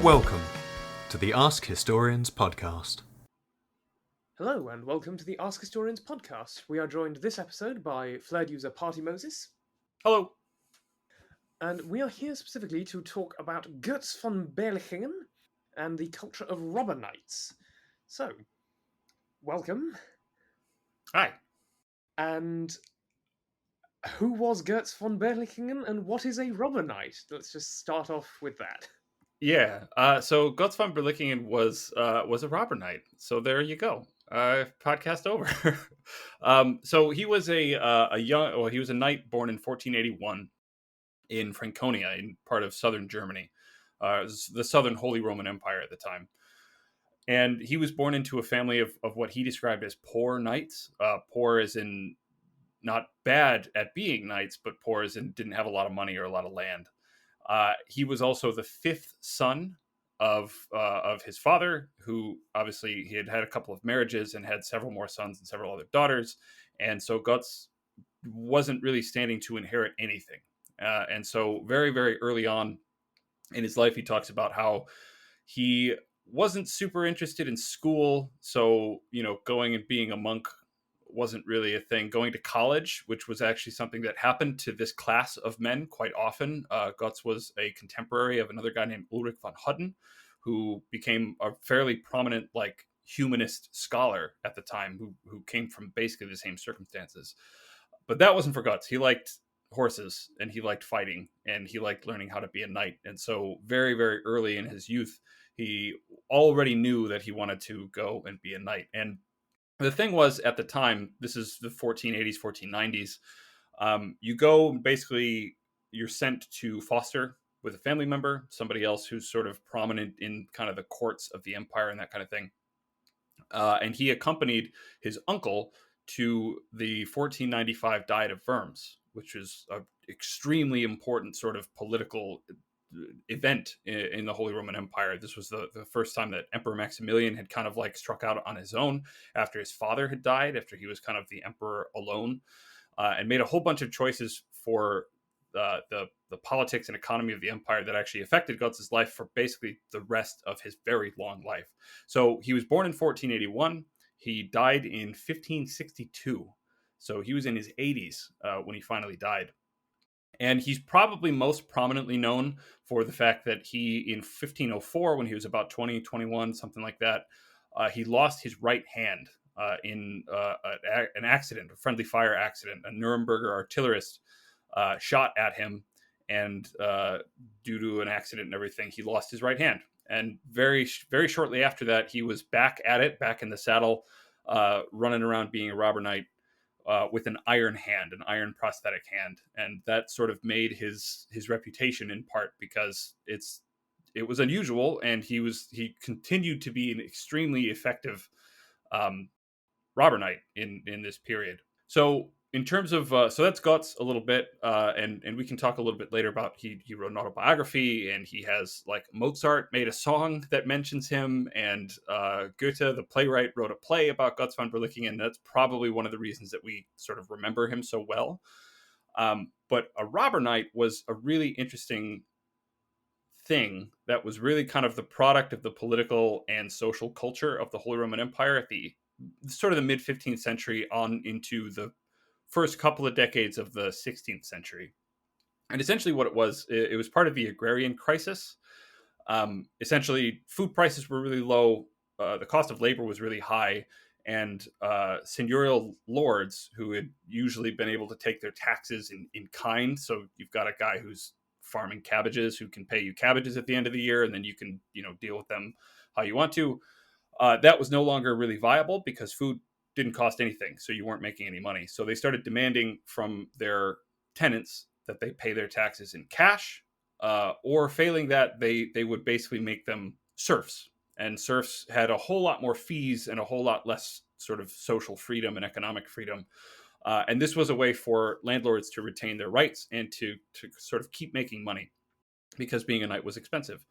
Welcome to the Ask Historians podcast. Hello and welcome to the Ask Historians podcast. We are joined this episode by Flared user PartyMoses. Hello. And we are here specifically to talk about Götz von Berlichingen and the culture of robber knights. So, welcome. Hi. And who was Götz von Berlichingen and what is a robber knight? Let's just start off with that. Yeah. So Götz von Berlichingen was a robber knight. So there you go. Podcast over. So he was he was a knight born in 1481 in Franconia, in part of southern Germany, the Southern Holy Roman Empire at the time. And he was born into a family of what he described as poor knights. Poor as in not bad at being knights, but poor as in didn't have a lot of money or a lot of land. He was also the fifth son of his father, who obviously he had had a couple of marriages and had several more sons and several other daughters. And so Götz wasn't really standing to inherit anything. And so very, very early on in his life, he talks about how he wasn't super interested in school. So, going and being a monk wasn't really a thing. Going to college, which was actually something that happened to this class of men quite often. Götz was a contemporary of another guy named Ulrich von Hudden, who became a fairly prominent, humanist scholar at the time, who came from basically the same circumstances. But that wasn't for Götz. He liked horses and he liked fighting and he liked learning how to be a knight. And so very, very early in his youth, he already knew that he wanted to go and be a knight. And the thing was, at the time, this is the 1480s, 1490s, you go, basically, you're sent to foster with a family member, somebody else who's sort of prominent in kind of the courts of the empire and that kind of thing. And he accompanied his uncle to the 1495 Diet of Worms, which is an extremely important sort of political event in the Holy Roman Empire. This was the first time that Emperor Maximilian had kind of struck out on his own after his father had died, after he was kind of the emperor alone, and made a whole bunch of choices for the politics and economy of the empire that actually affected Götz's life for basically the rest of his very long life. So he was born in 1481. He died in 1562. So he was in his 80s when he finally died. And he's probably most prominently known for the fact that he, in 1504, when he was about 20, 21, something like that, he lost his right hand in an accident, a friendly fire accident. A Nuremberger artillerist shot at him, and due to an accident and everything, he lost his right hand. And very, very shortly after that, he was back at it, back in the saddle, running around being a robber knight. With an iron hand, an iron prosthetic hand. And that sort of made his reputation, in part because it was unusual, and he continued to be an extremely effective robber knight in this period. So in terms of so that's Götz a little bit, and we can talk a little bit later about he wrote an autobiography, and he has Mozart made a song that mentions him, and Goethe, the playwright, wrote a play about Götz von Berlichingen, and that's probably one of the reasons that we sort of remember him so well. But a robber knight was a really interesting thing that was really kind of the product of the political and social culture of the Holy Roman Empire at the sort of the mid 15th century on into the first couple of decades of the 16th century. And essentially what it was part of the agrarian crisis. Essentially, food prices were really low. The cost of labor was really high. And seigneurial lords, who had usually been able to take their taxes in kind. So you've got a guy who's farming cabbages who can pay you cabbages at the end of the year, and then you can deal with them how you want to. That was no longer really viable because food didn't cost anything, so you weren't making any money. So they started demanding from their tenants that they pay their taxes in cash, or failing that, they would basically make them serfs. And serfs had a whole lot more fees and a whole lot less sort of social freedom and economic freedom. And this was a way for landlords to retain their rights and to sort of keep making money, because being a knight was expensive.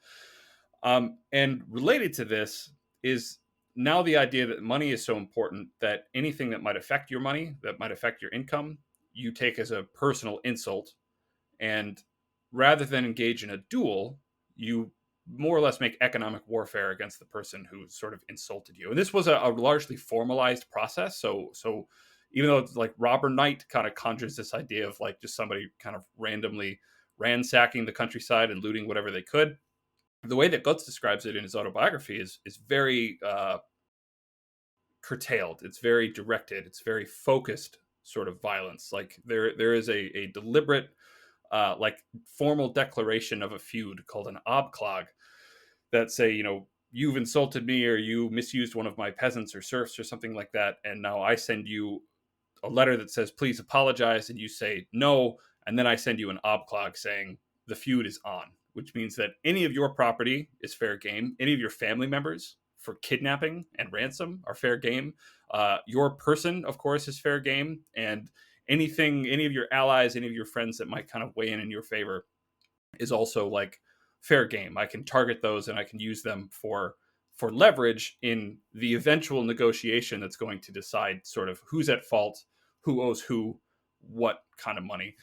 And related to this is now the idea that money is so important that anything that might affect your money, that might affect your income, you take as a personal insult. And rather than engage in a duel, you more or less make economic warfare against the person who sort of insulted you. And this was a largely formalized process. So even though it's like robber knight kind of conjures this idea of like just somebody kind of randomly ransacking the countryside and looting whatever they could, the way that Götz describes it in his autobiography is very curtailed. It's very directed. It's very focused sort of violence. Like there is a deliberate like formal declaration of a feud called an Abklag that say, you've insulted me or you misused one of my peasants or serfs or something like that. And now I send you a letter that says, please apologize. And you say no. And then I send you an Abklag saying the feud is on, which means that any of your property is fair game. Any of your family members for kidnapping and ransom are fair game. Your person, of course, is fair game. And any of your allies, any of your friends that might kind of weigh in your favor is also like fair game. I can target those and I can use them for leverage in the eventual negotiation that's going to decide sort of who's at fault, who owes who, what kind of money.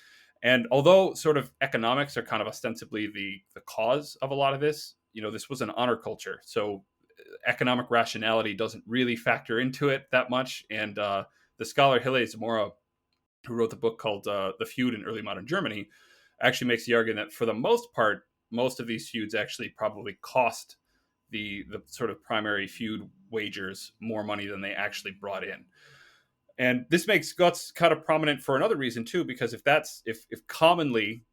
And although sort of economics are kind of ostensibly the cause of a lot of this, this was an honor culture. So economic rationality doesn't really factor into it that much. And the scholar Hille Zamora, who wrote the book called The Feud in Early Modern Germany, actually makes the argument that for the most part, most of these feuds actually probably cost the sort of primary feud wagers more money than they actually brought in. And this makes Götz kind of prominent for another reason too, because if commonly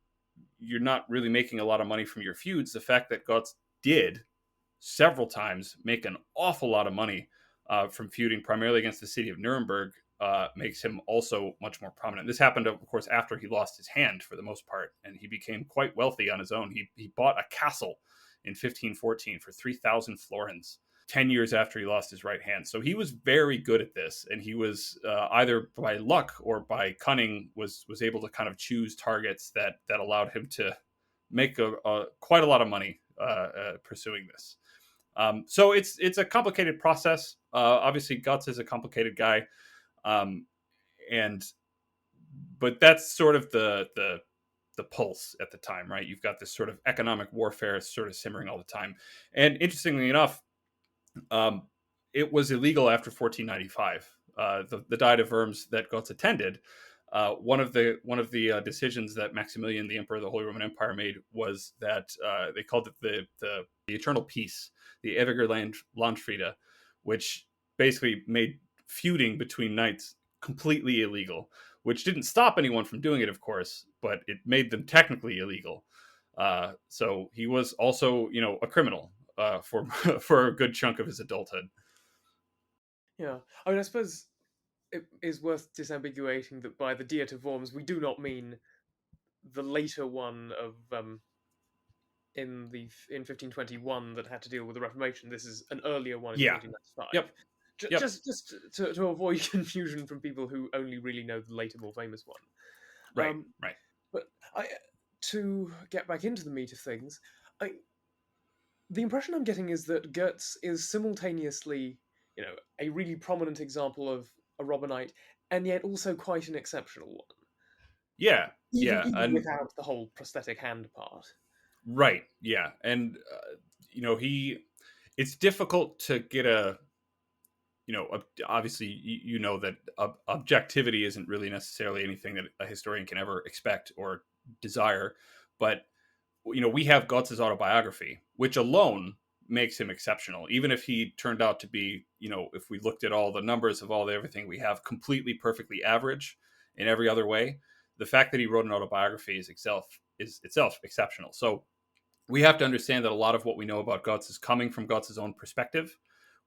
you're not really making a lot of money from your feuds, the fact that Götz did several times make an awful lot of money from feuding primarily against the city of Nuremberg makes him also much more prominent. This happened, of course, after he lost his hand for the most part, and he became quite wealthy on his own. He bought a castle in 1514 for 3,000 florins, 10 years after he lost his right hand. So he was very good at this, and he was either by luck or by cunning was able to kind of choose targets that allowed him to make quite a lot of money pursuing this. So it's a complicated process. Obviously, Götz is a complicated guy. But that's sort of the pulse at the time, right? You've got this sort of economic warfare sort of simmering all the time. And interestingly enough, it was illegal after 1495. The Diet of Worms that Götz attended, one of the decisions that Maximilian, the Emperor of the Holy Roman Empire, made was that they called it the Eternal Peace, the Ewiger Landfriede, which basically made feuding between knights completely illegal, which didn't stop anyone from doing it, of course, but it made them technically illegal. So he was also, a criminal for a good chunk of his adulthood. Yeah, I mean, I suppose it is worth disambiguating that by the Diet of Worms we do not mean the later one of in 1521 that had to deal with the Reformation. This is an earlier one in 1495. Yep. Just to avoid confusion from people who only really know the later, more famous one. Right. But to get back into the meat of things, the impression I'm getting is that Götz is simultaneously, a really prominent example of a robber knight, and yet also quite an exceptional one. Yeah, even without the whole prosthetic hand part. Right. Yeah, and it's difficult to get obviously that objectivity isn't really necessarily anything that a historian can ever expect or desire, but we have Götz's autobiography, which alone makes him exceptional. Even if he turned out to be, if we looked at all the numbers of everything we have, completely perfectly average in every other way, the fact that he wrote an autobiography is itself exceptional. So we have to understand that a lot of what we know about Götz is coming from Götz's own perspective,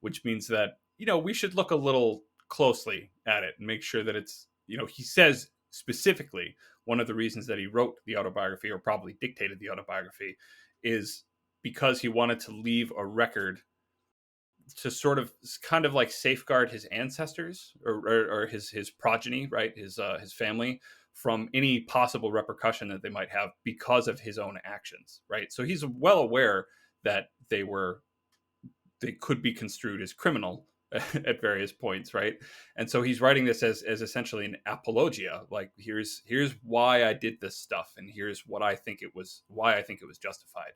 which means that, we should look a little closely at it and make sure that it's, he says specifically one of the reasons that he wrote the autobiography, or probably dictated the autobiography, is because he wanted to leave a record to sort of kind of like safeguard his ancestors or his progeny, right? His family from any possible repercussion that they might have because of his own actions, right? So he's well aware that they could be construed as criminal at various points, right? And so he's writing this as essentially an apologia, like here's why I did this stuff, and here's why I think it was justified.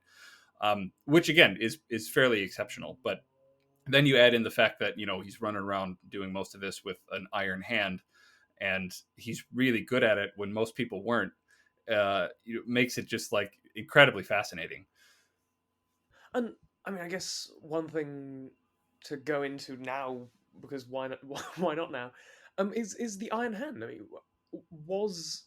which again is fairly exceptional. But then you add in the fact that, you know, he's running around doing most of this with an iron hand, and he's really good at it when most people weren't. It makes it just like incredibly fascinating. And I mean, I guess one thing to go into now, because why not? Why not now? Is the Iron Hand? I mean, was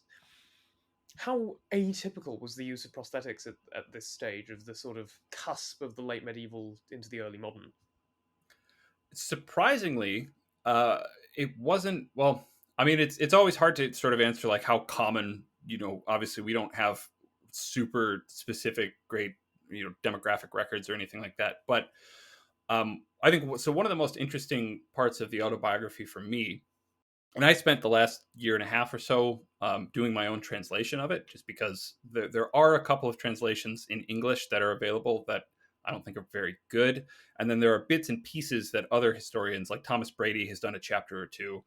how atypical was the use of prosthetics at this stage of the sort of cusp of the late medieval into the early modern? Surprisingly, it wasn't. Well, I mean, it's always hard to sort of answer like how common. You know, obviously we don't have super specific, great, you know, demographic records or anything like that. But I think so. One of the most interesting parts of the autobiography for me, and I spent the last year and a half or so doing my own translation of it, just because there are a couple of translations in English that are available that I don't think are very good. And then there are bits and pieces that other historians, like Thomas Brady, has done a chapter or two.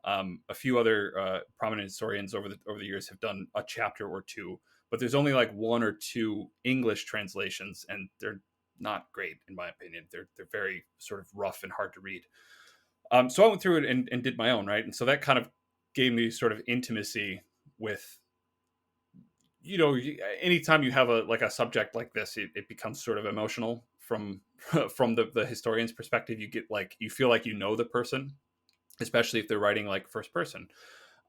A few other prominent historians over the years have done a chapter or two, but there's only like one or two English translations, and they're not great in my opinion. They're very sort of rough and hard to read. So I went through it and did my own, right? And so that kind of gave me sort of intimacy with, you know, anytime you have a subject like this, it becomes sort of emotional from from the historian's perspective. You get like, you feel like you know the person, especially if they're writing like first person.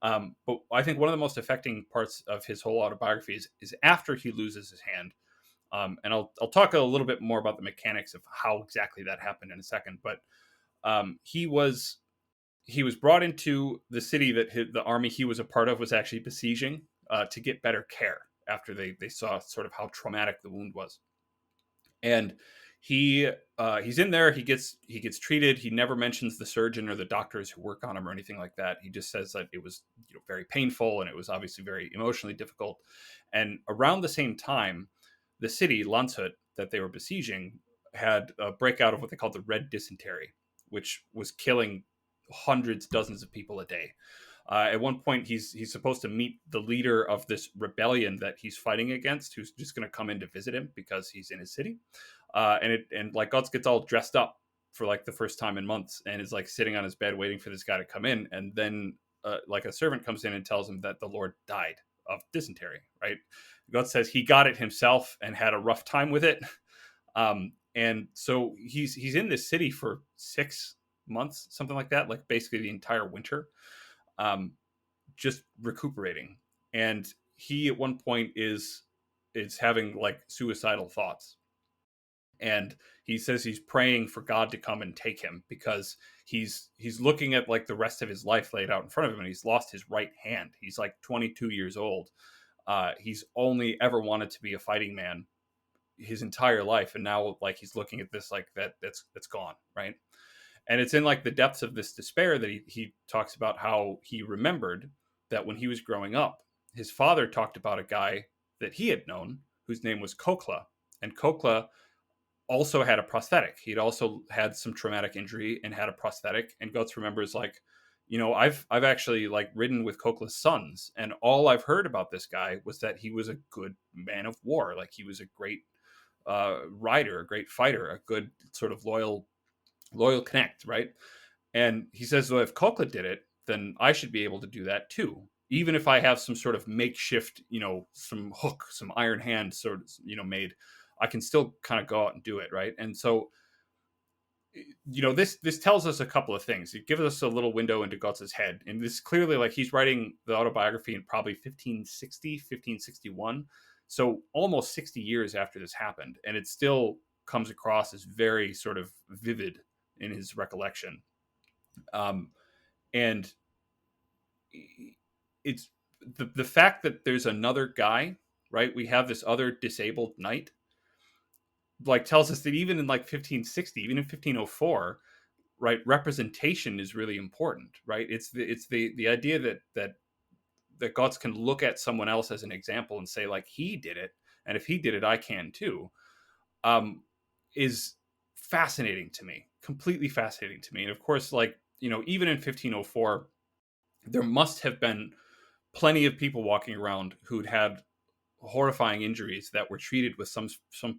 But I think one of the most affecting parts of his whole autobiography is after he loses his hand. And I'll talk a little bit more about the mechanics of how exactly that happened in a second. But he was brought into the city that the army he was a part of was actually besieging to get better care after they saw sort of how traumatic the wound was. And he's in there. He gets treated. He never mentions the surgeon or the doctors who work on him or anything like that. He just says that it was, you know, very painful and it was obviously very emotionally difficult. And around the same time, the city Landshut that they were besieging had a breakout of what they called the red dysentery, which was killing hundreds, dozens of people a day. At one point, he's supposed to meet the leader of this rebellion that he's fighting against, who's just going to come in to visit him because he's in his city. And like Götz gets all dressed up for like the first time in months and is like sitting on his bed waiting for this guy to come in. And then like a servant comes in and tells him that the Lord died of dysentery, right? Götz says he got it himself and had a rough time with it. And so he's in this city for 6 months, something like that, like basically the entire winter, just recuperating. And he at one point is having like suicidal thoughts. And he says he's praying for God to come and take him because he's looking at like the rest of his life laid out in front of him, and he's lost his right hand. He's like 22 years old. He's only ever wanted to be a fighting man his entire life, and now like he's looking at this like that's gone, right? And it's in like the depths of this despair that he talks about how he remembered that when he was growing up, his father talked about a guy that he had known whose name was Kokla, and Kokla also had a prosthetic. He'd also had some traumatic injury and had a prosthetic. And Götz remembers like, you know, I've actually like ridden with Kokla's sons, and all I've heard about this guy was that he was a good man of war. Like he was a great rider, a great fighter, a good sort of loyal connect, right? And he says, well, if Kokla did it, then I should be able to do that too. Even if I have some sort of makeshift, you know, some hook, some iron hand sort of, you know, made, I can still kind of go out and do it, right? And so, you know, this tells us a couple of things. It gives us a little window into Götz's head. And this clearly, like, he's writing the autobiography in probably 1561. So almost 60 years after this happened. And it still comes across as very sort of vivid in his recollection. And it's the fact that there's another guy, right? We have this other disabled knight, like tells us that even in like 1560, even in 1504, right, representation is really important, right? It's the idea that Götz can look at someone else as an example and say like he did it, and if he did it, I can too. Is fascinating to me, completely fascinating to me. And of course, like, you know, even in 1504, there must have been plenty of people walking around who'd had horrifying injuries that were treated with some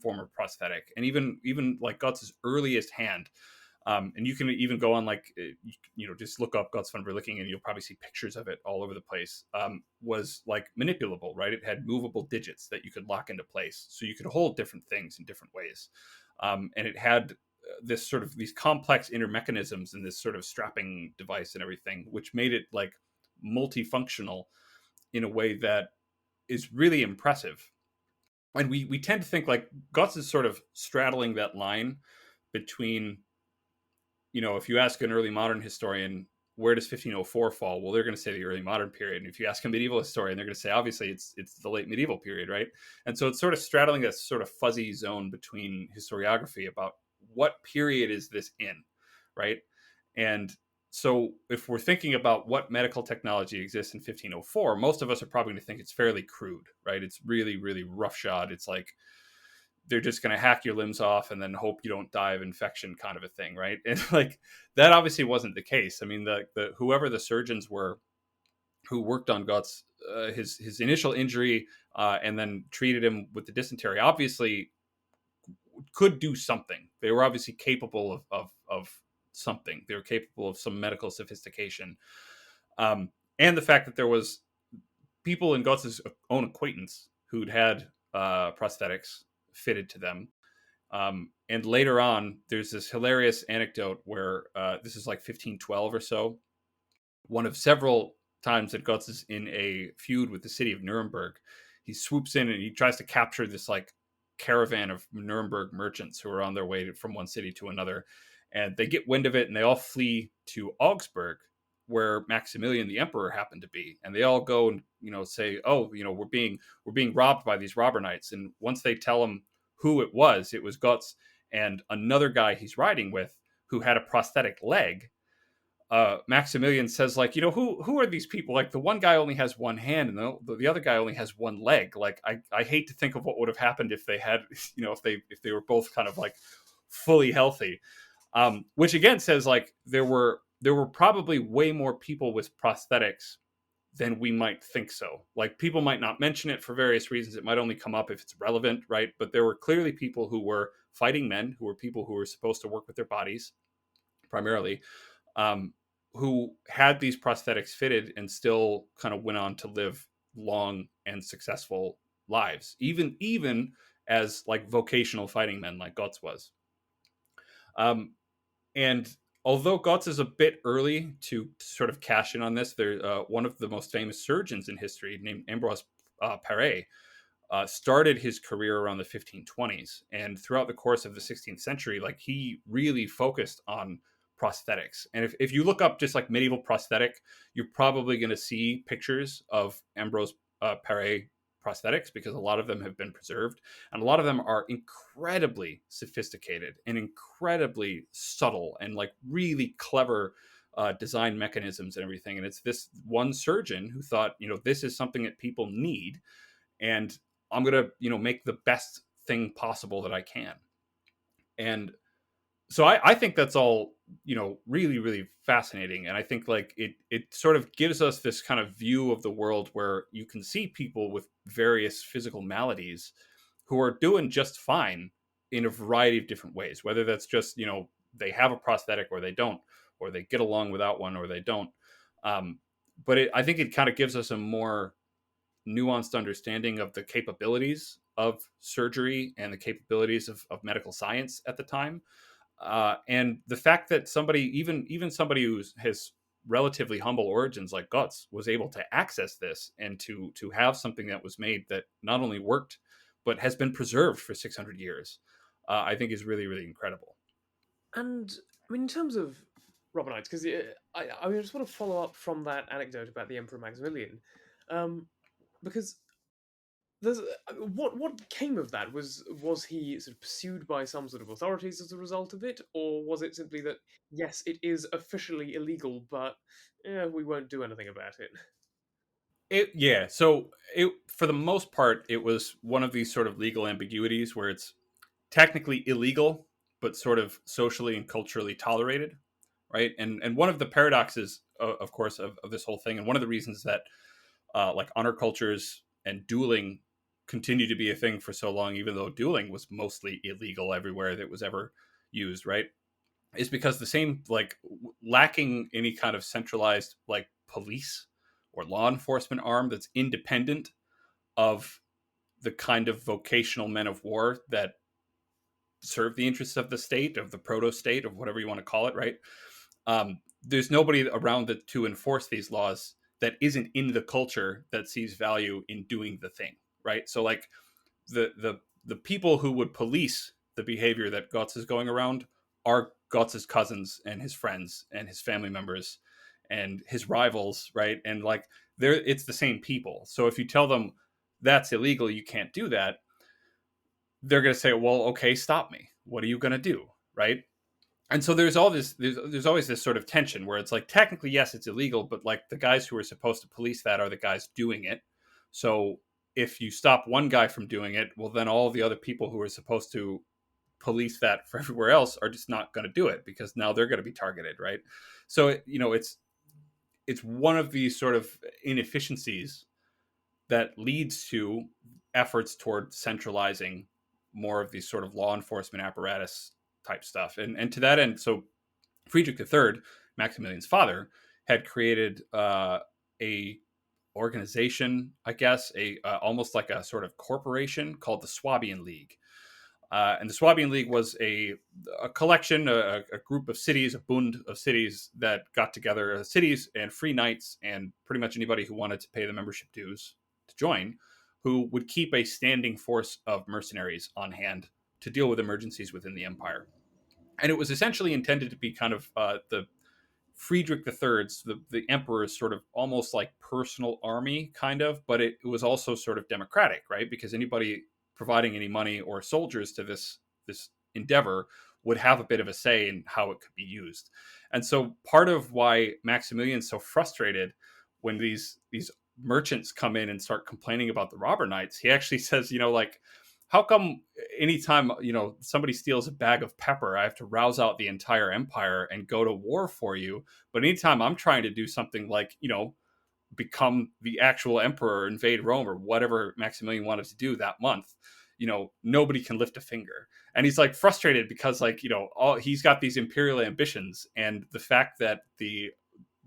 form of prosthetic. And even like Götz's earliest hand, and you can even go on just look up Götz von Berlichingen and you'll probably see pictures of it all over the place, was like manipulable, right? It had movable digits that you could lock into place, so you could hold different things in different ways. And it had this sort of these complex inner mechanisms and this sort of strapping device and everything, which made it like multifunctional in a way that is really impressive. And we tend to think like Götz is sort of straddling that line between, if you ask an early modern historian, where does 1504 fall? Well, they're going to say the early modern period. And if you ask a medieval historian, they're going to say, obviously, it's the late medieval period, right? And so it's sort of straddling that sort of fuzzy zone between historiography about what period is this in, right? And so if we're thinking about what medical technology exists in 1504, most of us are probably going to think it's fairly crude, right? It's really, really roughshod. It's like they're just going to hack your limbs off and then hope you don't die of infection kind of a thing, right? And like that obviously wasn't the case. I mean, the whoever the surgeons were who worked on Götz, his initial injury and then treated him with the dysentery, obviously could do something. They were obviously capable of something. They were capable of some medical sophistication. And the fact that there was people in Götz's own acquaintance who'd had prosthetics fitted to them. And later on, there's this hilarious anecdote where this is like 1512 or so. One of several times that Götz is in a feud with the city of Nuremberg. He swoops in and he tries to capture this like caravan of Nuremberg merchants who are on their way from one city to another. And they get wind of it and they all flee to Augsburg, where Maximilian the emperor happened to be. And they all go and, say, oh, we're being robbed by these robber knights. And once they tell him who it was Götz and another guy he's riding with who had a prosthetic leg. Maximilian says, like, who are these people? Like, the one guy only has one hand and the other guy only has one leg. Like, I hate to think of what would have happened if they had, if they were both kind of like fully healthy. Which again says like there were probably way more people with prosthetics than we might think so. Like, people might not mention it for various reasons. It might only come up if it's relevant, right? But there were clearly people who were fighting men, who were people who were supposed to work with their bodies primarily, who had these prosthetics fitted and still kind of went on to live long and successful lives, even as like vocational fighting men like Götz was. And although Götz is a bit early to sort of cash in on this, there one of the most famous surgeons in history named Ambroise Paré started his career around the 1520s. And throughout the course of the 16th century, like, he really focused on prosthetics. And if you look up just like medieval prosthetic, you're probably going to see pictures of Ambroise Paré prosthetics, because a lot of them have been preserved and a lot of them are incredibly sophisticated and incredibly subtle and like really clever design mechanisms and everything. And it's this one surgeon who thought, this is something that people need, and I'm going to, make the best thing possible that I can. And so I think that's all, really, really fascinating. And I think like it sort of gives us this kind of view of the world where you can see people with various physical maladies who are doing just fine in a variety of different ways, whether that's just, they have a prosthetic or they don't, or they get along without one or they don't. But I think it kind of gives us a more nuanced understanding of the capabilities of surgery and the capabilities of medical science at the time. And the fact that somebody, even somebody who has relatively humble origins like Götz, was able to access this and to have something that was made that not only worked, but has been preserved for 600 years, I think is really, really incredible. And I mean, in terms of robber knights, because I just want to follow up from that anecdote about the Emperor Maximilian, because there's what came of that? Was he sort of pursued by some sort of authorities as a result of it, or was it simply that yes, it is officially illegal, but we won't do anything about it? So for the most part, it was one of these sort of legal ambiguities where it's technically illegal, but sort of socially and culturally tolerated, right? And one of the paradoxes, of course, of this whole thing, and one of the reasons that like honor cultures and dueling continued to be a thing for so long, even though dueling was mostly illegal everywhere that was ever used, right? Is because the same, like, lacking any kind of centralized, like, police or law enforcement arm that's independent of the kind of vocational men of war that serve the interests of the state, of the proto-state, of whatever you want to call it, right? There's nobody around to enforce these laws that isn't in the culture that sees value in doing the thing, right? So, like, the people who would police the behavior that Götz is going around are Götz's cousins and his friends and his family members and his rivals, right? And, like, it's the same people. So if you tell them that's illegal, you can't do that, they're going to say, well, okay, stop me. What are you going to do, right? And so there's always this sort of tension where it's like, technically, yes, it's illegal, but, like, the guys who are supposed to police that are the guys doing it. So if you stop one guy from doing it, well, then all the other people who are supposed to police that for everywhere else are just not going to do it, because now they're going to be targeted, right? So, it's one of these sort of inefficiencies that leads to efforts toward centralizing more of these sort of law enforcement apparatus type stuff. And to that end, so Friedrich III, Maximilian's father, had created a organization, I guess, almost like a sort of corporation called the Swabian League. And the Swabian League was a collection, a group of cities, a bund of cities that got together, cities and free knights, and pretty much anybody who wanted to pay the membership dues to join, who would keep a standing force of mercenaries on hand to deal with emergencies within the empire. And it was essentially intended to be kind of the Friedrich III's, the emperor's sort of almost like personal army, kind of, but it was also sort of democratic, right? Because anybody providing any money or soldiers to this endeavor would have a bit of a say in how it could be used. And so part of why Maximilian's so frustrated when these merchants come in and start complaining about the robber knights, he actually says, like, how come anytime, somebody steals a bag of pepper, I have to rouse out the entire empire and go to war for you? But anytime I'm trying to do something like, become the actual emperor, invade Rome, or whatever Maximilian wanted to do that month, nobody can lift a finger. And he's, like, frustrated because, like, he's got these imperial ambitions, and the fact that the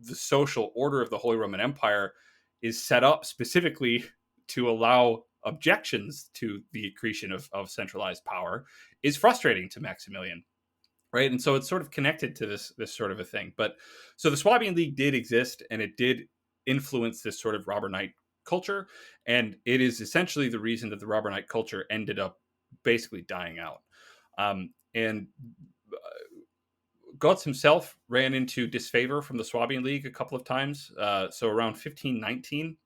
social order of the Holy Roman Empire is set up specifically to allow objections to the accretion of centralized power is frustrating to Maximilian, right? And so it's sort of connected to this sort of a thing. But so the Swabian League did exist, and it did influence this sort of robber knight culture, and it is essentially the reason that the robber knight culture ended up basically dying out. And Götz himself ran into disfavor from the Swabian League a couple of times. So around 1519,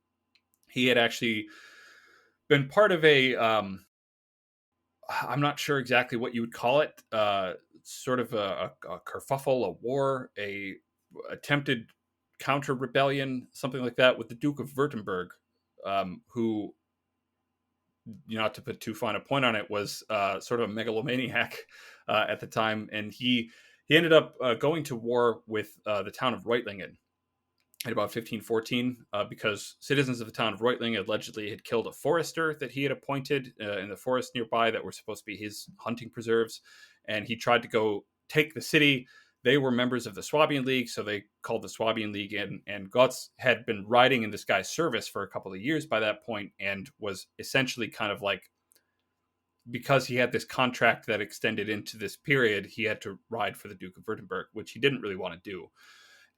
he had actually been part of I'm not sure exactly what you would call it, sort of a kerfuffle, a war, a attempted counter rebellion, something like that, with the Duke of Württemberg, who, not to put too fine a point on it, was sort of a megalomaniac at the time, and he ended up going to war with the town of Reutlingen in about 1514 because citizens of the town of Reutlingen allegedly had killed a forester that he had appointed in the forest nearby that were supposed to be his hunting preserves, and he tried to go take the city. They were members of the Swabian League, so they called the Swabian League in, and Götz had been riding in this guy's service for a couple of years by that point, and was essentially kind of like, because he had this contract that extended into this period, he had to ride for the Duke of Württemberg, which he didn't really want to do.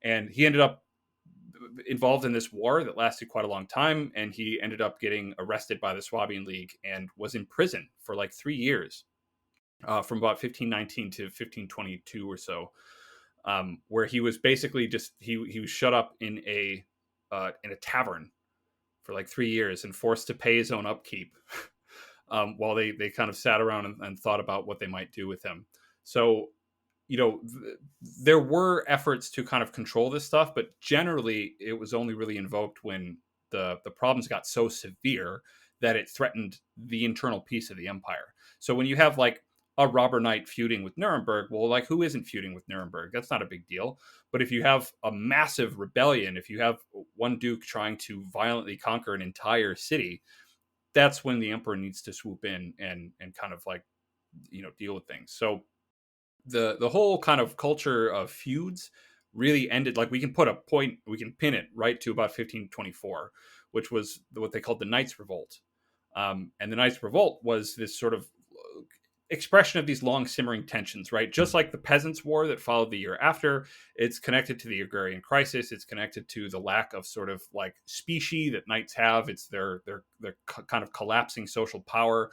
And he ended up involved in this war that lasted quite a long time, and he ended up getting arrested by the Swabian League and was in prison for like 3 years, from about 1519 to 1522 or so, where he was basically just he was shut up in a tavern for like 3 years and forced to pay his own upkeep while they kind of sat around and thought about what they might do with him. So, there were efforts to kind of control this stuff, but generally it was only really invoked when the problems got so severe that it threatened the internal peace of the empire. So when you have like a robber knight feuding with Nuremberg, well, like, who isn't feuding with Nuremberg? That's not a big deal. But if you have a massive rebellion, if you have one duke trying to violently conquer an entire city, that's when the emperor needs to swoop in and kind of like, deal with things. So the whole kind of culture of feuds really ended. Like, we can pin it right to about 1524, which was what they called the Knights Revolt. And the Knights Revolt was this sort of expression of these long simmering tensions, right? Just like the Peasants' War that followed the year after, it's connected to the agrarian crisis. It's connected to the lack of sort of like specie that knights have. It's their kind of collapsing social power.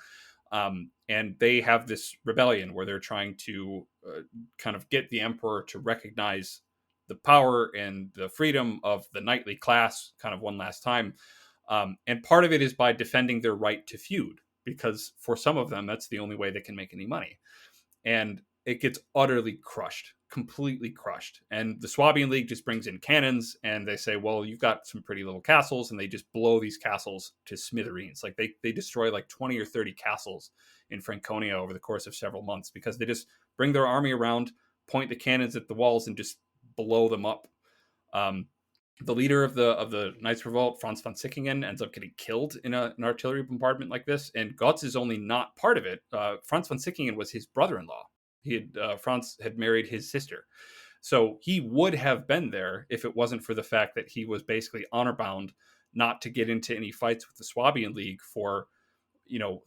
And they have this rebellion where they're trying to kind of get the emperor to recognize the power and the freedom of the knightly class kind of one last time. And part of it is by defending their right to feud, because for some of them, that's the only way they can make any money. And it gets utterly crushed, completely crushed. And the Swabian League just brings in cannons and they say, well, you've got some pretty little castles, and they just blow these castles to smithereens. Like they destroy like 20 or 30 castles in Franconia over the course of several months, because they just bring their army around, point the cannons at the walls, and just blow them up. The leader of the Knights Revolt, Franz von Sickingen, ends up getting killed in an artillery bombardment like this, and Götz is only not part of it. Franz von Sickingen was his brother-in-law. Franz had married his sister, so he would have been there if it wasn't for the fact that he was basically honor bound not to get into any fights with the Swabian League for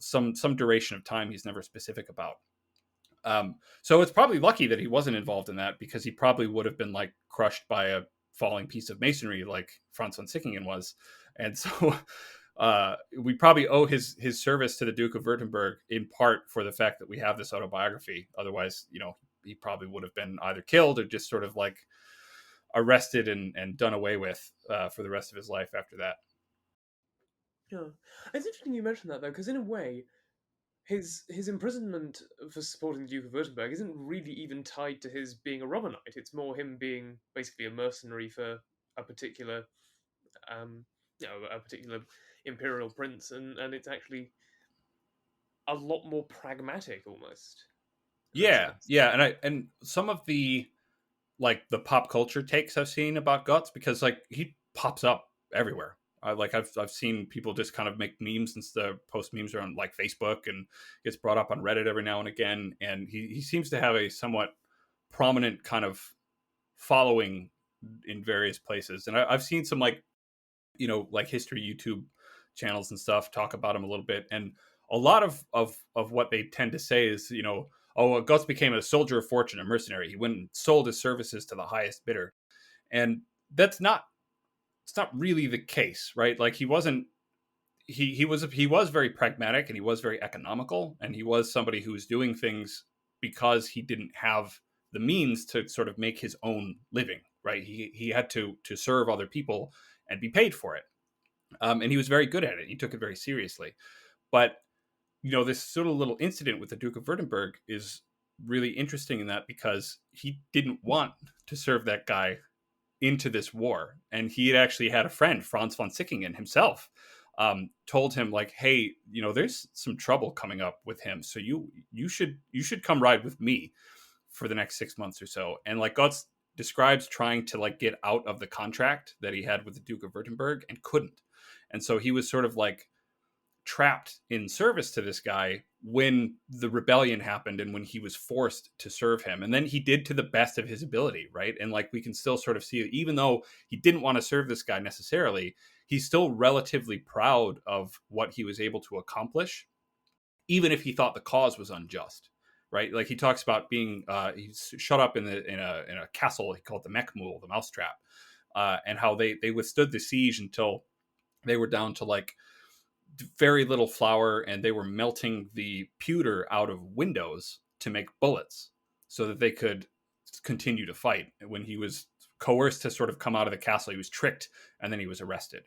some duration of time he's never specific about. So it's probably lucky that he wasn't involved in that, because he probably would have been like crushed by a falling piece of masonry like Franz von Sickingen was. And so we probably owe his service to the Duke of Württemberg in part for the fact that we have this autobiography. Otherwise, he probably would have been either killed or just sort of like arrested and done away with for the rest of his life after that. Yeah, it's interesting you mentioned that though, because in a way, his imprisonment for supporting the Duke of Württemberg isn't really even tied to his being a robber knight. It's more him being basically a mercenary for a particular, a particular imperial prince, and it's actually a lot more pragmatic almost. Yeah, and some of the like the pop culture takes I've seen about Götz, because like he pops up everywhere. I've seen people just kind of make memes and post memes around like Facebook, and gets brought up on Reddit every now and again. And he seems to have a somewhat prominent kind of following in various places. And I've seen some like history YouTube channels and stuff talk about him a little bit. And a lot of what they tend to say is, Götz became a soldier of fortune, a mercenary. He went and sold his services to the highest bidder. And it's not really the case, right? Like he was very pragmatic, and he was very economical, and he was somebody who was doing things because he didn't have the means to sort of make his own living, right? He had to serve other people and be paid for it. And he was very good at it. He took it very seriously. But, this sort of little incident with the Duke of Württemberg is really interesting in that, because he didn't want to serve that guy into this war. And he had actually had a friend, Franz von Sickingen himself, told him like, hey, there's some trouble coming up with him. So you should come ride with me for the next 6 months or so. And like Götz describes trying to like get out of the contract that he had with the Duke of Württemberg and couldn't. And so he was sort of like trapped in service to this guy when the rebellion happened and when he was forced to serve him. And then he did to the best of his ability, right? And like we can still sort of see, even though he didn't want to serve this guy necessarily, he's still relatively proud of what he was able to accomplish, even if he thought the cause was unjust, right? Like he talks about being he's shut up in a castle he called the Mechmühl, the mousetrap, and how they withstood the siege until they were down to like very little flour, and they were melting the pewter out of windows to make bullets so that they could continue to fight. When he was coerced to sort of come out of the castle, he was tricked, and then he was arrested.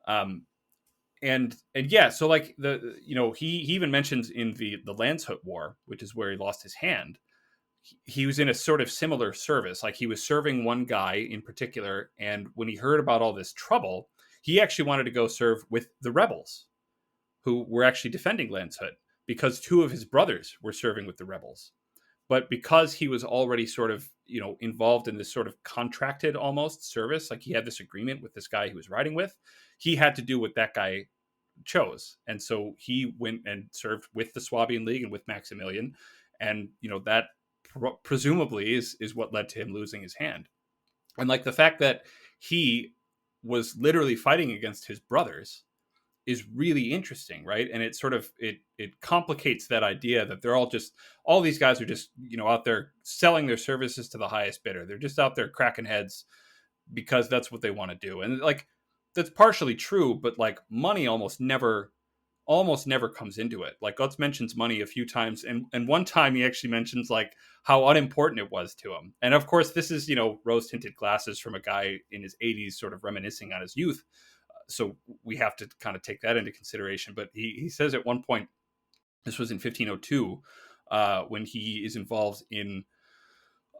And yeah, so like he even mentions in the Landshut War, which is where he lost his hand, he was in a sort of similar service. Like he was serving one guy in particular, and when he heard about all this trouble, he actually wanted to go serve with the rebels who were actually defending Landshut, because two of his brothers were serving with the rebels. But because he was already sort of, involved in this sort of contracted almost service, like he had this agreement with this guy he was riding with, he had to do what that guy chose. And so he went and served with the Swabian League and with Maximilian. And, that presumably is what led to him losing his hand. And like the fact that he was literally fighting against his brothers is really interesting, right? And it sort of it complicates that idea that they're all these guys are just out there selling their services to the highest bidder. They're just out there cracking heads because that's what they want to do. And like that's partially true, but like money almost never comes into it. Like Götz mentions money a few times, and one time he actually mentions like how unimportant it was to him. And of course, this is rose tinted glasses from a guy in his 80s, sort of reminiscing on his youth. So we have to kind of take that into consideration. But he says at one point, this was in 1502, when he is involved in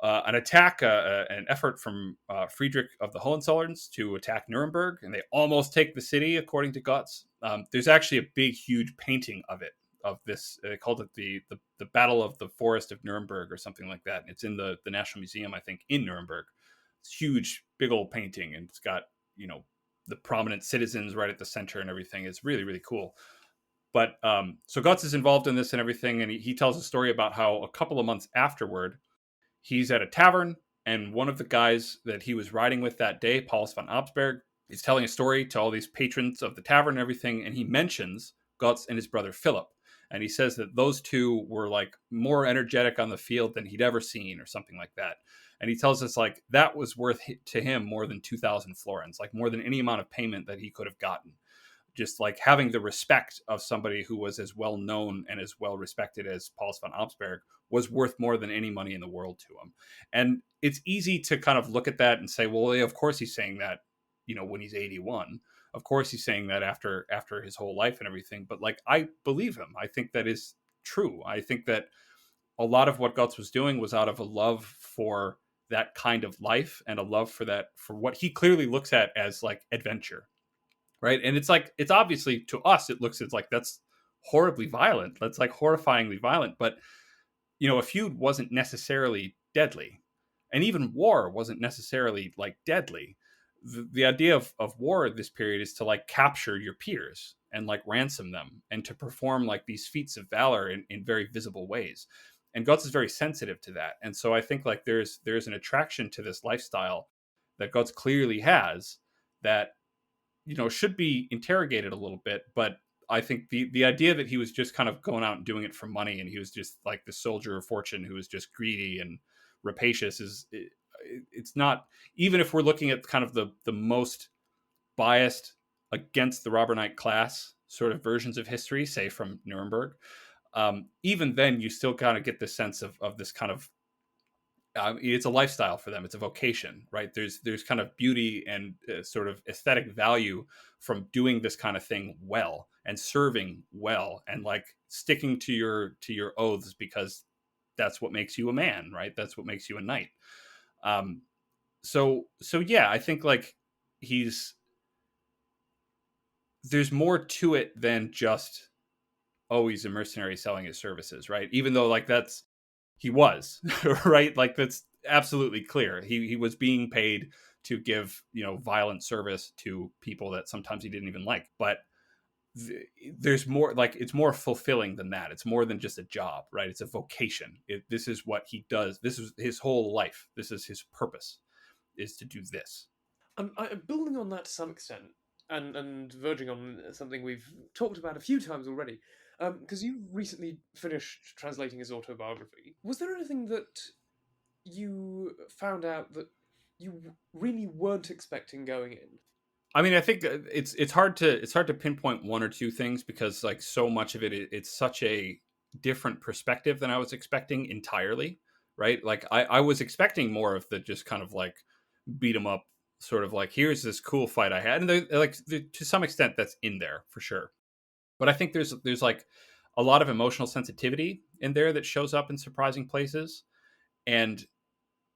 an attack, an effort from Friedrich of the Hohenzollerns to attack Nuremberg, and they almost take the city, according to Götz. There's actually a big, huge painting of this. They called it the Battle of the Forest of Nuremberg or something like that. It's in the National Museum, I think, in Nuremberg. It's huge, big old painting, and it's got the prominent citizens right at the center and everything. Is really, really cool. But so Götz is involved in this and everything, and he tells a story about how a couple of months afterward, he's at a tavern, and one of the guys that he was riding with that day, Paulus von Absberg, is telling a story to all these patrons of the tavern and everything, and he mentions Götz and his brother Philip. And he says that those two were like more energetic on the field than he'd ever seen or something like that. And he tells us like that was worth to him more than 2,000 florins, like more than any amount of payment that he could have gotten. Just like having the respect of somebody who was as well known and as well respected as Paulus von Absberg was worth more than any money in the world to him. And it's easy to kind of look at that and say, well, yeah, of course he's saying that, when he's 81. Of course he's saying that after his whole life and everything. But like, I believe him. I think that is true. I think that a lot of what Götz was doing was out of a love for that kind of life and a love for what he clearly looks at as like adventure. Right. And it's like, it's obviously to us, it's like, that's horribly violent. That's like horrifyingly violent. But, a feud wasn't necessarily deadly. And even war wasn't necessarily like deadly. The idea of war at this period is to like capture your peers and like ransom them and to perform like these feats of valor in very visible ways. And Götz is very sensitive to that. And so I think like there's an attraction to this lifestyle that Götz clearly has that, should be interrogated a little bit. But I think the idea that he was just kind of going out and doing it for money and he was just like the soldier of fortune who was just greedy and rapacious it's not, even if we're looking at kind of the most biased against the robber knight class sort of versions of history, say from Nuremberg, even then you still kind of get the sense of this kind of it's a lifestyle for them. It's a vocation, right? There's kind of beauty and sort of aesthetic value from doing this kind of thing well and serving well and like sticking to your oaths because that's what makes you a man, right? That's what makes you a knight. So yeah, I think like there's more to it than just, oh, he's a mercenary selling his services, right? Even though like he was, right? Like that's absolutely clear. He was being paid to give, violent service to people that sometimes he didn't even like. But there's more, like it's more fulfilling than that. It's more than just a job, right? It's a vocation. This is what he does. This is his whole life. This is his purpose, is to do this. I'm building on that to some extent and verging on something we've talked about a few times already. Because you recently finished translating his autobiography. Was there anything that you found out that you really weren't expecting going in? I mean, I think it's hard to pinpoint one or two things because like so much of it's such a different perspective than I was expecting entirely, right? Like I was expecting more of the just kind of like beat 'em up sort of like, here's this cool fight I had, and to some extent that's in there for sure. But I think there's like a lot of emotional sensitivity in there that shows up in surprising places. And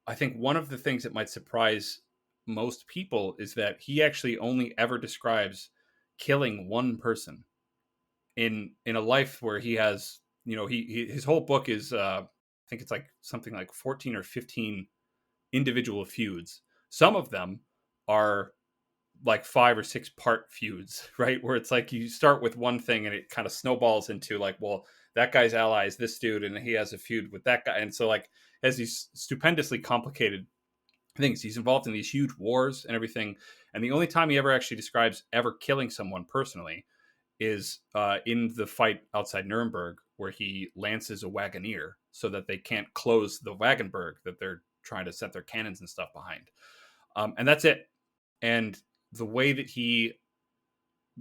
I think one of the things that might surprise most people is that he actually only ever describes killing one person in a life where he has, his whole book is, I think it's like something like 14 or 15 individual feuds. Some of them are like 5 or 6 part feuds, right? Where it's like you start with one thing and it kind of snowballs into like, well, that guy's ally is this dude and he has a feud with that guy. And so like has these stupendously complicated things. He's involved in these huge wars and everything. And the only time he ever actually describes ever killing someone personally is in the fight outside Nuremberg, where he lances a wagoneer so that they can't close the Wagenburg that they're trying to set their cannons and stuff behind. And that's it. And the way that he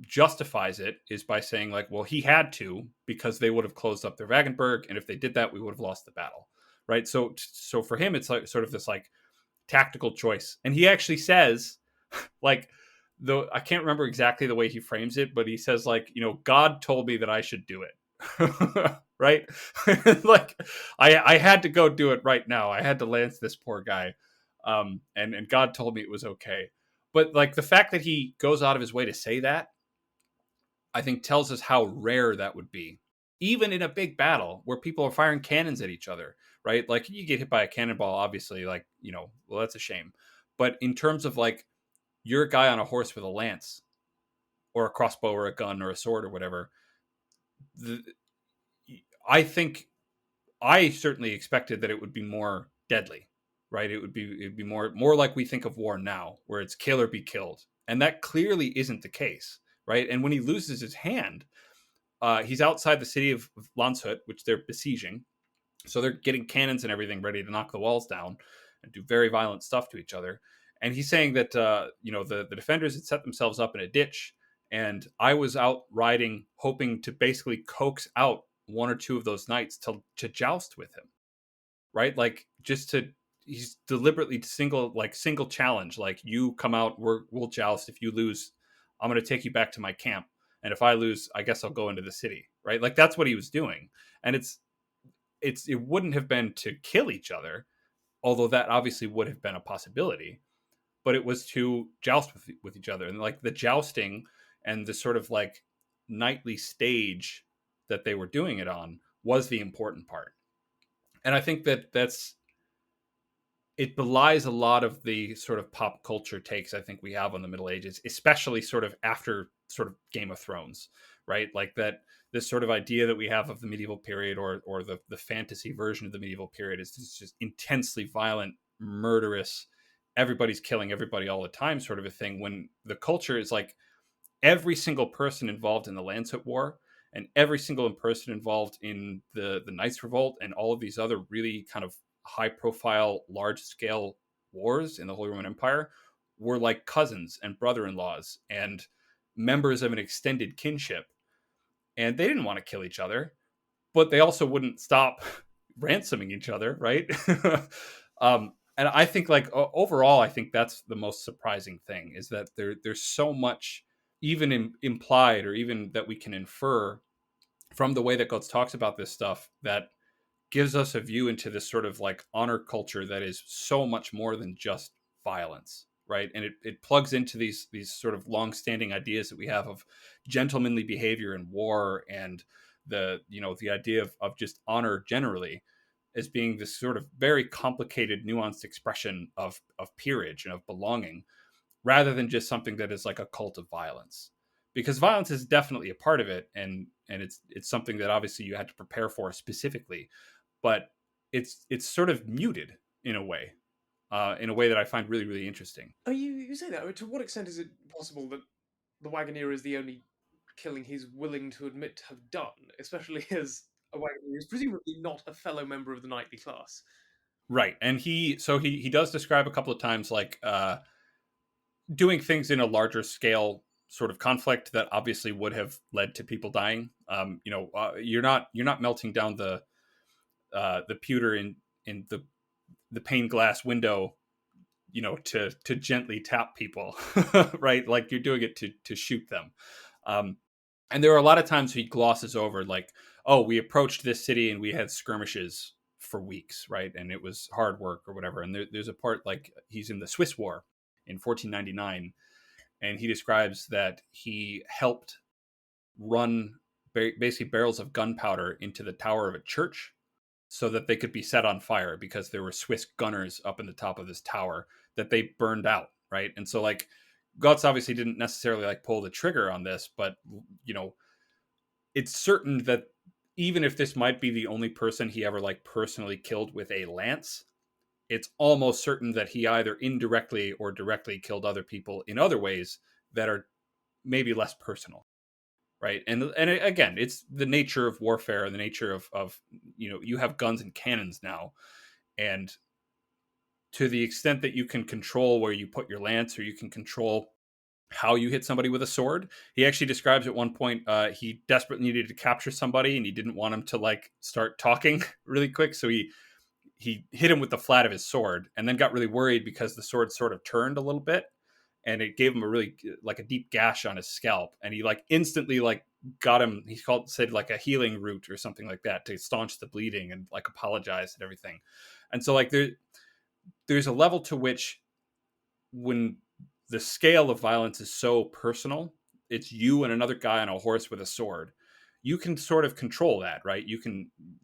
justifies it is by saying like, well, he had to because they would have closed up their Wagenburg, and if they did that, we would have lost the battle, right? So for him, it's like sort of this like tactical choice. And he actually says, like, though I can't remember exactly the way he frames it, but he says like, you know, God told me that I should do it. Right? Like I had to go do it right now. I had to lance this poor guy. And God told me it was okay. But like the fact that he goes out of his way to say that, I think tells us how rare that would be. Even in a big battle where people are firing cannons at each other, right? Like you get hit by a cannonball, obviously, like, you know, well, that's a shame. But in terms of like, you're a guy on a horse with a lance or a crossbow or a gun or a sword or whatever. I think I certainly expected that it would be more deadly, right? It'd be more like we think of war now, where it's kill or be killed. And that clearly isn't the case, right? And when he loses his hand, he's outside the city of Landshut, which they're besieging. So they're getting cannons and everything ready to knock the walls down and do very violent stuff to each other. And he's saying that, you know, the defenders had set themselves up in a ditch, and I was out riding, hoping to basically coax out one or two of those knights to joust with him, right? Like just to, he's deliberately single challenge. Like you come out, we'll joust. If you lose, I'm going to take you back to my camp. And if I lose, I guess I'll go into the city, right? Like that's what he was doing. And it wouldn't have been to kill each other, although that obviously would have been a possibility, but it was to joust with each other. And like the jousting and the sort of like nightly stage that they were doing it on was the important part. And I think that it belies a lot of the sort of pop culture takes I think we have on the Middle Ages, especially sort of after sort of Game of Thrones, right? Like that this sort of idea that we have of the medieval period or the fantasy version of the medieval period is just intensely violent, murderous, everybody's killing everybody all the time sort of a thing, when the culture is like every single person involved in the Landshut War and every single person involved in the Knights Revolt and all of these other really kind of high profile, large scale wars in the Holy Roman Empire were like cousins and brother-in-laws and members of an extended kinship. And they didn't want to kill each other, but they also wouldn't stop ransoming each other, right? And I think like overall, I think that's the most surprising thing is that there's so much even implied or even that we can infer from the way that Götz talks about this stuff that gives us a view into this sort of like honor culture that is so much more than just violence, right? And it plugs into these sort of long-standing ideas that we have of gentlemanly behavior in war and the idea of just honor generally as being this sort of very complicated, nuanced expression of peerage and of belonging, rather than just something that is like a cult of violence. Because violence is definitely a part of it, and it's something that obviously you had to prepare for specifically, but it's sort of muted in a way that I find really, really interesting. Oh, you say that. To what extent is it possible that the Wagoneer is the only killing he's willing to admit to have done, especially as a Wagoneer is presumably not a fellow member of the knightly class? Right, and he does describe a couple of times like doing things in a larger scale sort of conflict that obviously would have led to people dying. You're not melting down the pewter in the pane glass window, to gently tap people, right? Like you're doing it to shoot them. And there are a lot of times he glosses over like, oh, we approached this city and we had skirmishes for weeks, right? And it was hard work or whatever. And there's a part like he's in the Swiss War in 1499, and he describes that he helped run basically barrels of gunpowder into the tower of a church so that they could be set on fire because there were Swiss gunners up in the top of this tower that they burned out, right? And so like Götz obviously didn't necessarily like pull the trigger on this, but you know, it's certain that even if this might be the only person he ever like personally killed with a lance, it's almost certain that he either indirectly or directly killed other people in other ways that are maybe less personal, right? And again, it's the nature of warfare and the nature of you know, you have guns and cannons now, and to the extent that you can control where you put your lance, or you can control how you hit somebody with a sword. He actually describes at one point he desperately needed to capture somebody and he didn't want him to like start talking really quick, so he hit him with the flat of his sword, and then got really worried because the sword sort of turned a little bit, and it gave him a really like a deep gash on his scalp, and he like instantly like got him, he said like a healing root or something like that to staunch the bleeding, and like apologized and everything. And so like there's a level to which, when the scale of violence is so personal, it's you and another guy on a horse with a sword, you can sort of control that, right?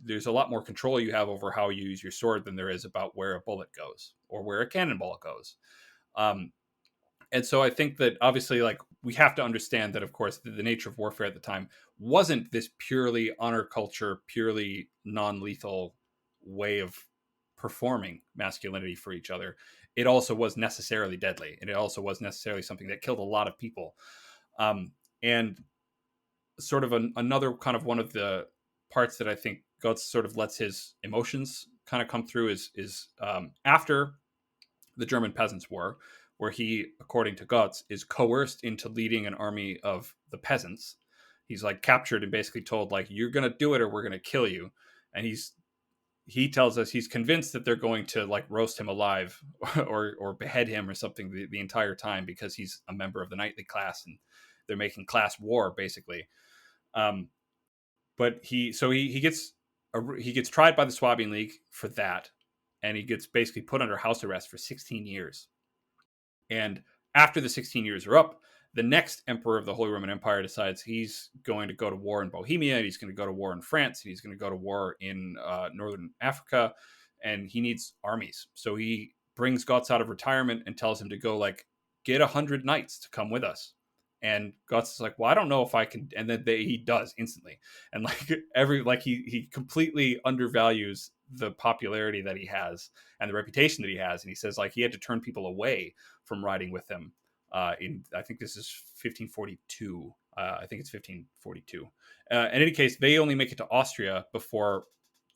There's a lot more control you have over how you use your sword than there is about where a bullet goes or where a cannonball goes. And so I think that obviously, like, we have to understand that, of course, the nature of warfare at the time wasn't this purely honor culture, purely non-lethal way of performing masculinity for each other. It also was necessarily deadly, and it also was necessarily something that killed a lot of people. And sort of another kind of one of the parts that I think Götz sort of lets his emotions kind of come through is after the German Peasants' War, where he, according to Götz, is coerced into leading an army of the peasants. He's like captured and basically told, like, you're going to do it or we're going to kill you. And he tells us he's convinced that they're going to like roast him alive or behead him or something the entire time, because he's a member of the knightly class and they're making class war basically. But he gets tried by the Swabian League for that, and he gets basically put under house arrest for 16 years. And after the 16 years are up, the next emperor of the Holy Roman Empire decides he's going to go to war in Bohemia, and he's going to go to war in France, and he's going to go to war in northern Africa, and he needs armies. So he brings Götz out of retirement and tells him to go like get 100 knights to come with us. And Götz is like, well, I don't know if I can. And then he does instantly. And like he completely undervalues the popularity that he has and the reputation that he has. And he says like he had to turn people away from riding with him. I think this is 1542. I think it's 1542. In any case, they only make it to Austria before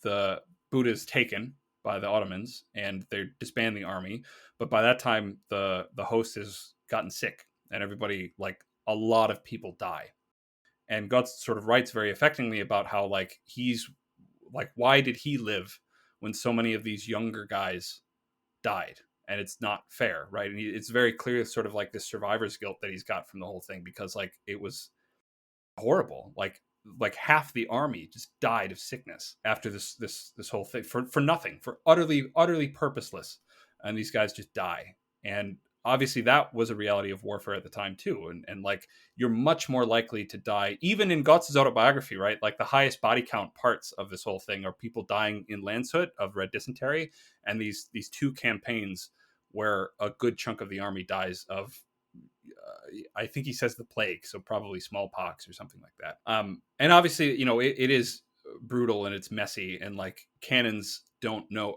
the Buda is taken by the Ottomans and they disband the army. But by that time, the host has gotten sick, and everybody, like a lot of people, die. And Götz sort of writes very affectingly about how like he's like, why did he live when so many of these younger guys died? And it's not fair, right? And it's very clear sort of like this survivor's guilt that he's got from the whole thing, because like it was horrible. Like half the army just died of sickness after this whole thing for nothing, for utterly purposeless. And these guys just die. And obviously that was a reality of warfare at the time too. And like, you're much more likely to die, even in Götz's autobiography, right? Like the highest body count parts of this whole thing are people dying in Landshut of red dysentery, and these two campaigns where a good chunk of the army dies of, I think he says the plague, so probably smallpox or something like that. And obviously, you know, it is brutal and it's messy, and like cannons don't know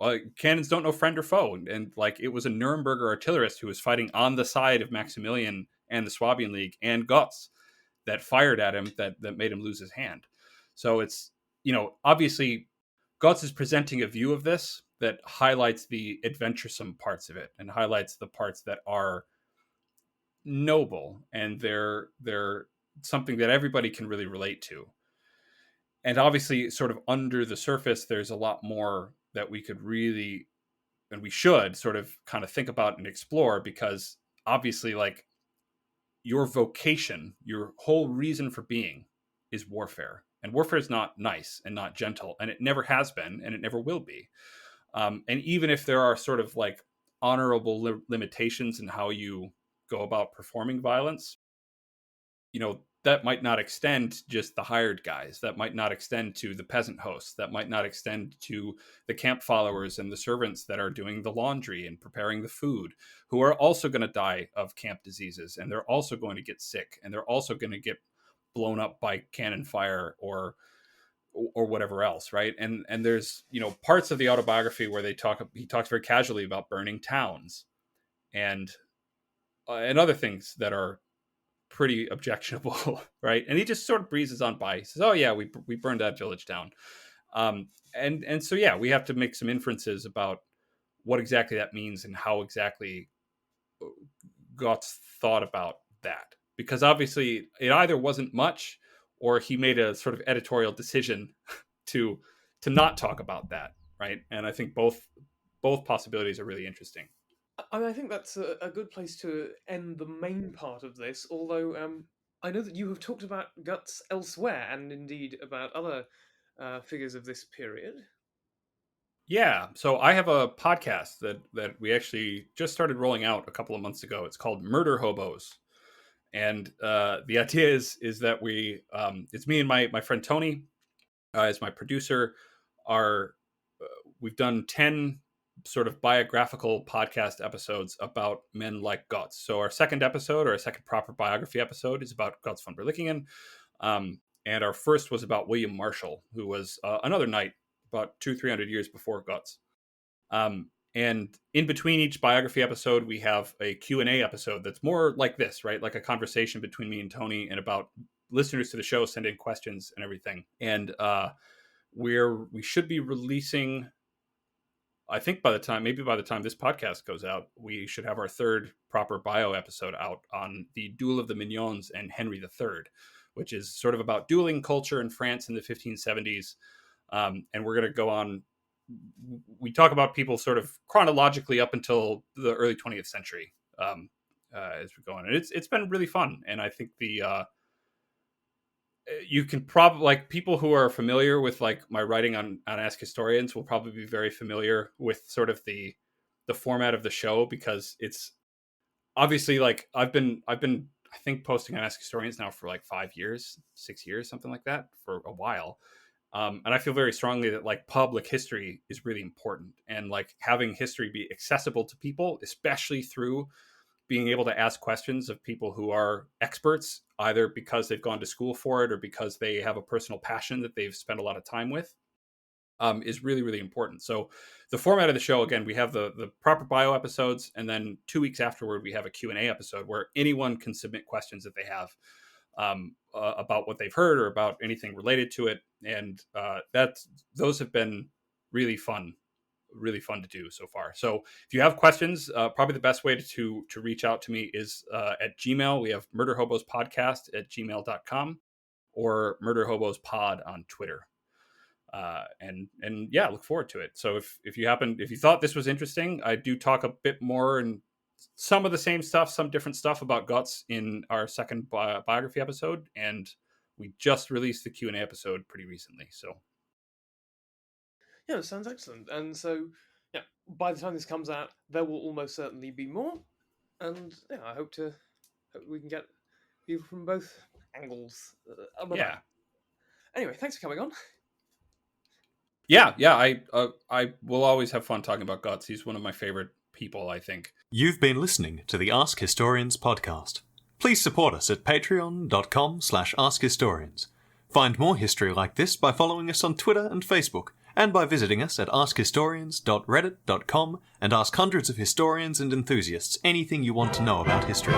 friend or foe, and like it was a Nuremberger artillerist who was fighting on the side of Maximilian and the Swabian League and Götz that fired at him that made him lose his hand. So it's, you know, obviously Götz is presenting a view of this that highlights the adventuresome parts of it and highlights the parts that are noble, and they're something that everybody can really relate to. And obviously, sort of under the surface, there's a lot more that we could really, and we should sort of kind of think about and explore, because obviously, like, your vocation, your whole reason for being is warfare. And warfare is not nice and not gentle, and it never has been, and it never will be. And even if there are sort of like honorable limitations in how you go about performing violence, you know, that might not extend to just the hired guys. That might not extend to the peasant hosts. That might not extend to the camp followers and the servants that are doing the laundry and preparing the food, who are also going to die of camp diseases. And they're also going to get sick. And they're also going to get blown up by cannon fire or whatever else. Right. And there's, parts of the autobiography where he talks very casually about burning towns and other things that are pretty objectionable, right? And he just sort of breezes on by. He says, "Oh yeah, we burned that village down," and so yeah, we have to make some inferences about what exactly that means and how exactly Götz thought about that, because obviously it either wasn't much or he made a sort of editorial decision to not talk about that, right? And I think both possibilities are really interesting. I think that's a good place to end the main part of this, although I know that you have talked about Götz elsewhere, and indeed about other figures of this period. Yeah, so I have a podcast that we actually just started rolling out a couple of months ago. It's called Murder Hobos. And the idea is that it's me and my friend Tony as my producer. We've done 10 sort of biographical podcast episodes about men like Götz. So our second episode, or our second proper biography episode, is about Götz von Berlichingen. And our first was about William Marshall, who was another knight about 200-300 years before Götz. And in between each biography episode, we have a Q&A episode that's more like this, right? Like a conversation between me and Tony, and about listeners to the show send in questions and everything. And we should be releasing, I think by the time this podcast goes out, we should have our third proper bio episode out on the Duel of the Mignons and Henry III, which is sort of about dueling culture in France in the 1570s. And we're going to go on. We talk about people sort of chronologically up until the early 20th century as we go on. And it's been really fun. And I think you can probably, like, people who are familiar with like my writing on Ask Historians will probably be very familiar with sort of the format of the show, because it's obviously, like, I've been I think posting on Ask Historians now for like 5 years, 6 years, something like that, for a while. And I feel very strongly that like public history is really important, and like having history be accessible to people, especially through being able to ask questions of people who are experts, either because they've gone to school for it or because they have a personal passion that they've spent a lot of time with, is really, really important. So the format of the show, again, we have the proper bio episodes, and then 2 weeks afterward, we have a Q&A episode where anyone can submit questions that they have about what they've heard or about anything related to it. And those have been really fun to do so far. So if you have questions, probably the best way to reach out to me is at Gmail. We have murderhobospodcast@gmail.com or murderhobospod on Twitter. And yeah, look forward to it. So if you thought this was interesting, I do talk a bit more and some of the same stuff, some different stuff about Götz in our second biography episode. And we just released the Q&A episode pretty recently. So yeah, it sounds excellent. And so, yeah, by the time this comes out, there will almost certainly be more. And yeah, I hope we can get people from both angles. Yeah. Anyway, thanks for coming on. Yeah. I will always have fun talking about Götz. He's one of my favorite people, I think. You've been listening to the Ask Historians podcast. Please support us at patreon.com/askhistorians. Find more history like this by following us on Twitter and Facebook, and by visiting us at askhistorians.reddit.com, and ask hundreds of historians and enthusiasts anything you want to know about history.